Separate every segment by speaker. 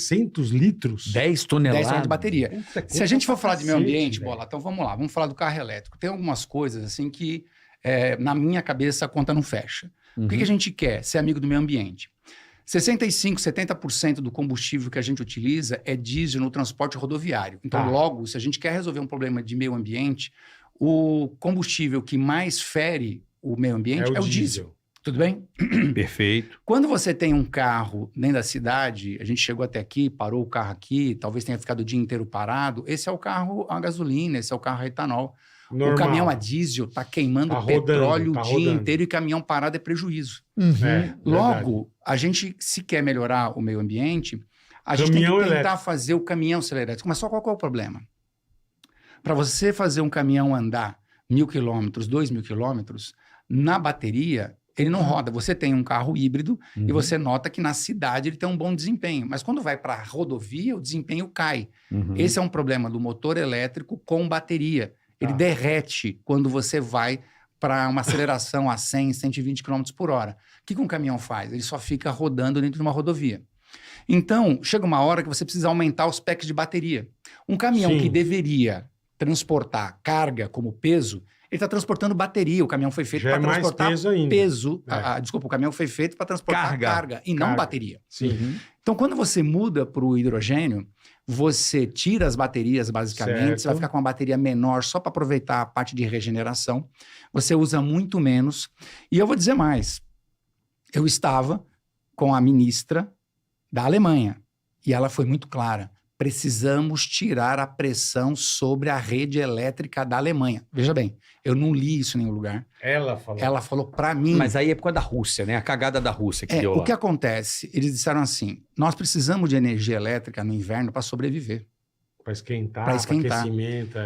Speaker 1: 600 litros?
Speaker 2: 10 toneladas.
Speaker 3: 10 toneladas de bateria.
Speaker 1: Puta,
Speaker 3: Se a gente for falar de meio
Speaker 1: cacete,
Speaker 3: ambiente,
Speaker 1: velho.
Speaker 3: Bola, então vamos lá, vamos falar do carro elétrico. Tem algumas coisas assim que, na minha cabeça, a conta não fecha. O que a gente quer? Ser amigo do meio ambiente. 65%, 70% do combustível que a gente utiliza é diesel no transporte rodoviário. Então,
Speaker 1: Tá.
Speaker 3: logo, se a gente quer resolver um problema de meio ambiente, o combustível que mais fere o meio ambiente é o diesel. Tudo bem?
Speaker 2: Perfeito.
Speaker 3: Quando você tem um carro dentro da cidade, a gente chegou até aqui, parou o carro aqui, talvez tenha ficado o dia inteiro parado, esse é o carro a gasolina, esse é o carro a etanol.
Speaker 1: Normal.
Speaker 3: O caminhão a diesel está queimando
Speaker 1: Tá rodando,
Speaker 3: petróleo
Speaker 1: tá
Speaker 3: o dia
Speaker 1: rodando.
Speaker 3: inteiro e caminhão parado é prejuízo.
Speaker 1: É,
Speaker 3: Logo, a gente, se quer melhorar o meio ambiente, a gente tem que
Speaker 1: Caminhão
Speaker 3: tentar
Speaker 1: elétrico.
Speaker 3: fazer o caminhão ser elétrico. Mas só qual que é o problema? Para você fazer um caminhão andar 1.000 quilômetros, 2.000 quilômetros, na bateria, ele não roda. Você tem um carro híbrido e você nota que na cidade ele tem um bom desempenho. Mas quando vai para a rodovia, o desempenho cai. Esse é um problema do motor elétrico com bateria. Ele derrete quando você vai para uma aceleração a 100, 120 km por hora. O que um caminhão faz? Ele só fica rodando dentro de uma rodovia. Então, chega uma hora que você precisa aumentar os packs de bateria. Um caminhão
Speaker 1: Sim.
Speaker 3: que deveria transportar carga como peso, ele está transportando bateria. O caminhão foi feito
Speaker 1: Já
Speaker 3: para
Speaker 1: é mais
Speaker 3: transportar
Speaker 1: peso ainda.
Speaker 3: peso.
Speaker 1: É.
Speaker 3: Desculpa, o caminhão foi feito para transportar carga e não
Speaker 1: Carga.
Speaker 3: bateria.
Speaker 1: Sim.
Speaker 3: Então, quando você muda para o hidrogênio, você tira as baterias, basicamente,
Speaker 1: Certo.
Speaker 3: você vai ficar com uma bateria menor só para aproveitar a parte de regeneração. Você usa muito menos. E eu vou dizer mais. Eu estava com a ministra da Alemanha e ela foi muito clara. Precisamos tirar a pressão sobre a rede elétrica da Alemanha. Veja bem, eu não li isso em nenhum lugar.
Speaker 1: Ela falou.
Speaker 3: Ela falou para mim...
Speaker 2: Mas aí é por causa da Rússia, né? A cagada da Rússia que deu
Speaker 3: o
Speaker 2: lá.
Speaker 3: que acontece? Eles disseram assim, nós precisamos de energia elétrica no inverno para sobreviver.
Speaker 1: Para esquentar,
Speaker 3: Pra
Speaker 1: para
Speaker 3: esquentar.
Speaker 1: aquecimento.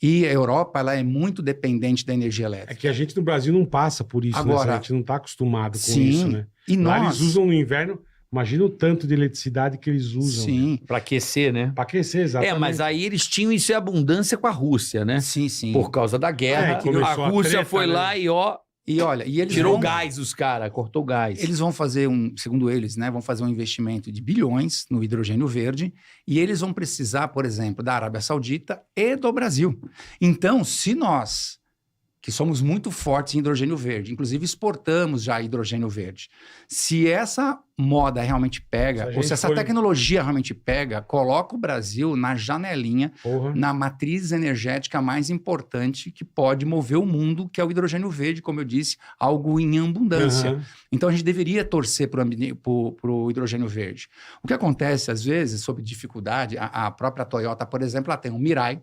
Speaker 3: E a Europa, ela é muito dependente da energia
Speaker 1: É
Speaker 3: elétrica.
Speaker 1: que a gente no Brasil não passa por isso,
Speaker 3: Agora,
Speaker 1: né? A gente não está acostumado com
Speaker 3: sim,
Speaker 1: isso, né?
Speaker 3: E
Speaker 1: Lá
Speaker 3: nós...
Speaker 1: eles usam no inverno, imagina o tanto de eletricidade que eles usam.
Speaker 3: Sim,
Speaker 2: Pra aquecer, né?
Speaker 1: Para aquecer, exatamente.
Speaker 2: Mas aí eles tinham isso em abundância com a Rússia, né?
Speaker 3: sim, sim.
Speaker 2: Por causa da guerra.
Speaker 1: começou
Speaker 2: a
Speaker 1: a
Speaker 2: Rússia
Speaker 1: treta,
Speaker 2: foi
Speaker 1: né?
Speaker 2: lá e, ó,
Speaker 3: E olha, e eles
Speaker 2: tirou
Speaker 3: vão,
Speaker 2: gás os caras, cortou gás.
Speaker 3: Eles vão fazer segundo eles, né, vão fazer um investimento de bilhões no hidrogênio verde e eles vão precisar, por exemplo, da Arábia Saudita e do Brasil. Então, se nós, que somos muito fortes em hidrogênio verde, inclusive exportamos já hidrogênio verde, se essa moda realmente pega,
Speaker 1: Se a
Speaker 3: ou se
Speaker 1: gente
Speaker 3: essa
Speaker 1: for-
Speaker 3: tecnologia realmente pega, coloca o Brasil na janelinha,
Speaker 1: Porra.
Speaker 3: na matriz energética mais importante que pode mover o mundo, que é o hidrogênio verde, como eu disse, algo em abundância.
Speaker 1: Aham.
Speaker 3: Então a gente deveria torcer para o hidrogênio verde. O que acontece, às vezes, sob dificuldade, a própria Toyota, por exemplo, ela tem um Mirai,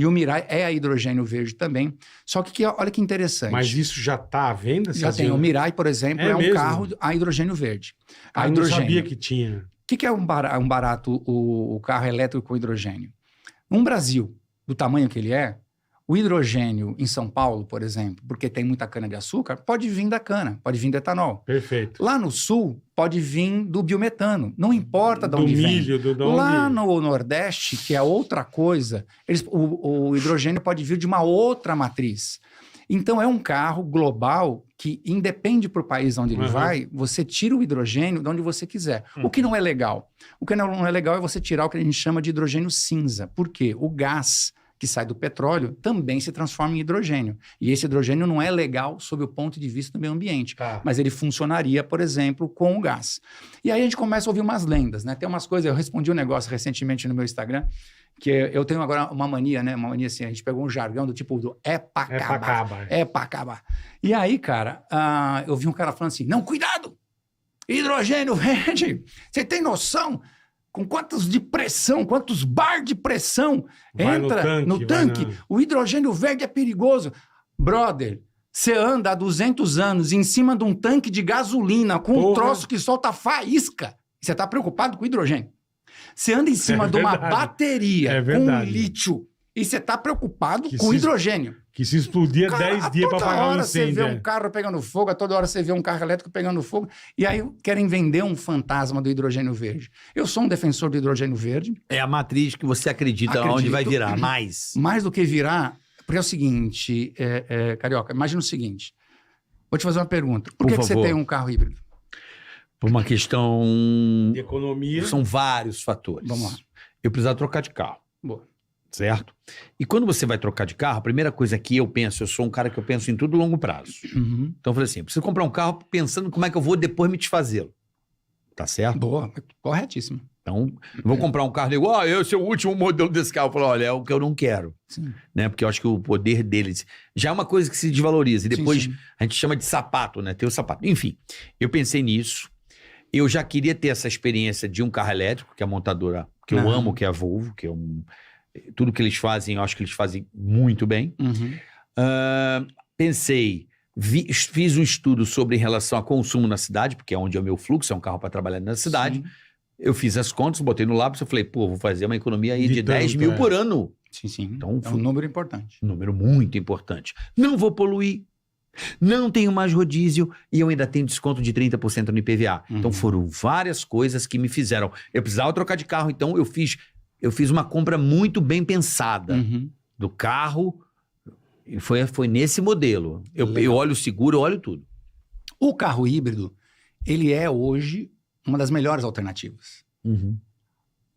Speaker 3: e o Mirai é a hidrogênio verde também. Só que olha que interessante.
Speaker 1: Mas isso já está à venda?
Speaker 3: Já tem. O Mirai, por exemplo,
Speaker 1: É
Speaker 3: é um
Speaker 1: mesmo?
Speaker 3: carro a hidrogênio verde. A
Speaker 1: Eu não
Speaker 3: hidrogênio.
Speaker 1: sabia que tinha.
Speaker 3: O que é um barato o carro elétrico com hidrogênio? Um Brasil, do tamanho que ele é, o hidrogênio em São Paulo, por exemplo, porque tem muita cana-de-açúcar, pode vir da cana, pode vir do etanol.
Speaker 1: Perfeito.
Speaker 3: Lá no sul, pode vir do biometano. Não importa de
Speaker 1: Do
Speaker 3: onde vem.
Speaker 1: milho, do
Speaker 3: Lá
Speaker 1: onde...
Speaker 3: no Nordeste, que é outra coisa, o hidrogênio pode vir de uma outra matriz. Então, é um carro global que independe para o país onde ele
Speaker 1: Uhum.
Speaker 3: vai, você tira o hidrogênio de onde você quiser. O que não é legal? O que não é legal é você tirar o que a gente chama de hidrogênio cinza. Por quê? O gás que sai do petróleo também se transforma em hidrogênio. E esse hidrogênio não é legal sob o ponto de vista do meio ambiente.
Speaker 1: Tá.
Speaker 3: Mas ele funcionaria, por exemplo, com o gás. E aí a gente começa a ouvir umas lendas, né? Tem umas coisas, eu respondi um negócio recentemente no meu Instagram, que eu tenho agora uma mania, né? Uma mania assim, a gente pegou um jargão do tipo do é pra
Speaker 1: É pra
Speaker 3: acabar.
Speaker 1: acabar.
Speaker 3: É pra acabar. E aí, cara, eu vi um cara falando assim, não, cuidado! Hidrogênio verde! Você tem noção? Com quantos de pressão, quantos bar de pressão
Speaker 1: Vai no
Speaker 3: entra
Speaker 1: tanque,
Speaker 3: no
Speaker 1: vai
Speaker 3: tanque?
Speaker 1: na-
Speaker 3: O hidrogênio verde é perigoso. Brother, você anda há 200 anos em cima de um tanque de gasolina com um
Speaker 1: Porra.
Speaker 3: troço que solta faísca. Você está preocupado com hidrogênio. Você anda em cima de uma
Speaker 1: verdade.
Speaker 3: bateria
Speaker 1: É
Speaker 3: com
Speaker 1: verdade.
Speaker 3: lítio e você está preocupado
Speaker 1: Que
Speaker 3: com
Speaker 1: se-
Speaker 3: hidrogênio.
Speaker 1: Que se explodir
Speaker 3: Cara,
Speaker 1: 10 dias para
Speaker 3: toda
Speaker 1: apagar um
Speaker 3: hora você
Speaker 1: incêndio.
Speaker 3: vê um carro pegando fogo, a toda hora você vê um carro elétrico pegando fogo, e aí querem vender um fantasma do hidrogênio verde. Eu sou um defensor do hidrogênio verde,
Speaker 2: É a matriz que você acredita
Speaker 3: Acredito.
Speaker 2: onde vai virar mais.
Speaker 3: mais do que virar, porque é o seguinte, Carioca, imagina o seguinte, vou te fazer uma pergunta. Por
Speaker 2: Por
Speaker 3: que você
Speaker 2: favor.
Speaker 3: tem um carro híbrido?
Speaker 2: Por uma questão...
Speaker 1: De economia.
Speaker 2: São vários fatores.
Speaker 3: Vamos lá.
Speaker 2: Eu precisava trocar de carro.
Speaker 3: Boa.
Speaker 2: Certo? E quando você vai trocar de carro, a primeira coisa que eu penso, eu sou um cara que eu penso em tudo longo prazo.
Speaker 3: Uhum.
Speaker 2: Então eu falei assim, eu preciso comprar um carro pensando como é que eu vou depois me desfazê-lo. Tá certo?
Speaker 3: Boa, corretíssimo.
Speaker 2: Então, eu vou comprar um carro e digo, esse é o último modelo desse carro. Eu falo, olha, é o que eu não quero.
Speaker 3: Sim.
Speaker 2: Né? Porque eu acho que o poder deles já é uma coisa que se desvaloriza. E depois
Speaker 3: Sim.
Speaker 2: a gente chama de sapato, né? Tem o sapato. Enfim, eu pensei nisso. Eu já queria ter essa experiência de um carro elétrico, que é a montadora que eu amo, que é a Volvo, que é tudo que eles fazem, eu acho que eles fazem muito bem.
Speaker 3: Uhum.
Speaker 2: Pensei, fiz um estudo sobre em relação a consumo na cidade, porque é onde é o meu fluxo, é um carro para trabalhar na cidade.
Speaker 3: Sim.
Speaker 2: Eu fiz as contas, botei no lápis, eu falei, vou fazer uma economia aí
Speaker 1: De
Speaker 2: de 10
Speaker 1: tanto,
Speaker 2: mil por ano.
Speaker 3: Sim.
Speaker 2: Então,
Speaker 3: É um número importante.
Speaker 2: Um número muito importante. Não vou poluir, não tenho mais rodízio e eu ainda tenho desconto de 30% no IPVA. Então foram várias coisas que me fizeram. Eu precisava trocar de carro, então eu fiz uma compra muito bem pensada do carro. E foi nesse modelo. Eu olho o seguro, eu olho tudo.
Speaker 3: O carro híbrido, ele é hoje uma das melhores alternativas.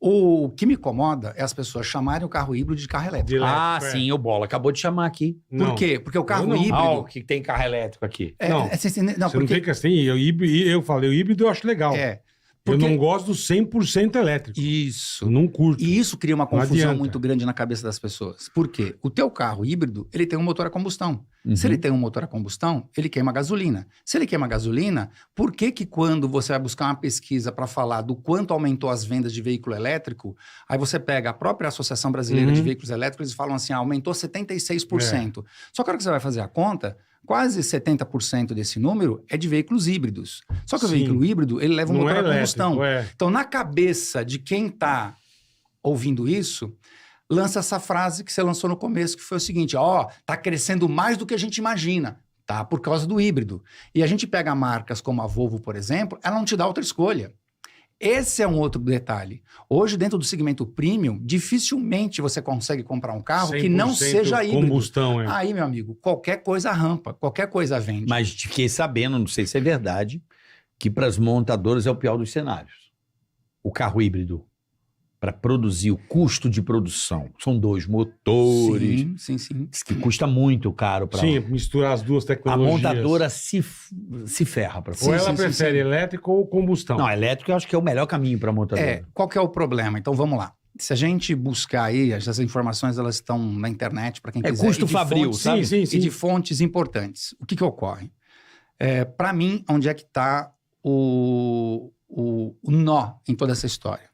Speaker 3: O que me incomoda é as pessoas chamarem o carro híbrido de carro elétrico.
Speaker 2: Sim, o Bola acabou de chamar aqui.
Speaker 3: Por quê? Porque o carro híbrido...
Speaker 2: o que tem carro elétrico aqui.
Speaker 1: Você não
Speaker 3: porque...
Speaker 1: tem que assim, eu falei, o híbrido eu acho legal.
Speaker 3: Porque...
Speaker 1: Eu não gosto do 100% elétrico.
Speaker 3: Isso.
Speaker 1: Eu não curto.
Speaker 3: E isso cria uma
Speaker 1: Não
Speaker 3: confusão
Speaker 1: adianta.
Speaker 3: muito grande na cabeça das pessoas. Por quê? O teu carro híbrido, ele tem um motor a combustão. Se ele tem um motor a combustão, ele queima gasolina. Se ele queima gasolina, por que que quando você vai buscar uma pesquisa para falar do quanto aumentou as vendas de veículo elétrico, aí você pega a própria Associação Brasileira de Veículos Elétricos e falam assim, aumentou 76%. Só que a hora que você vai fazer a conta, quase 70% desse número é de veículos híbridos. Só que o veículo híbrido, ele leva um
Speaker 1: Não
Speaker 3: motor
Speaker 1: é
Speaker 3: a combustão.
Speaker 1: elétrico,
Speaker 3: Então, na cabeça de quem está ouvindo isso, lança essa frase que você lançou no começo, que foi o seguinte, tá crescendo mais do que a gente imagina, tá? Por causa do híbrido. E a gente pega marcas como a Volvo, por exemplo, ela não te dá outra escolha. Esse é um outro detalhe. Hoje, dentro do segmento premium, dificilmente você consegue comprar um carro que não seja híbrido.
Speaker 1: Combustão,
Speaker 3: Aí, meu amigo, qualquer coisa rampa, qualquer coisa vende.
Speaker 2: Mas fiquei sabendo, não sei se é verdade, que para as montadoras é o pior dos cenários. O carro híbrido, para produzir o custo de produção, são 2 motores.
Speaker 3: Sim.
Speaker 2: Diz que custa muito caro para
Speaker 1: Sim, misturar as duas
Speaker 2: a
Speaker 1: tecnologias.
Speaker 2: montadora se ferra para
Speaker 1: Ou ela prefere elétrico ou combustão.
Speaker 2: Não, elétrico eu acho que é o melhor caminho para a montadora.
Speaker 3: Qual que é o problema? Então vamos lá. Se a gente buscar aí, essas informações elas estão na internet para quem quiser.
Speaker 2: Custo
Speaker 3: e de
Speaker 2: fabril,
Speaker 3: fontes-
Speaker 2: sabe?
Speaker 1: Sim.
Speaker 3: E de fontes importantes. O que ocorre? Para mim, onde é que está o nó em toda essa história?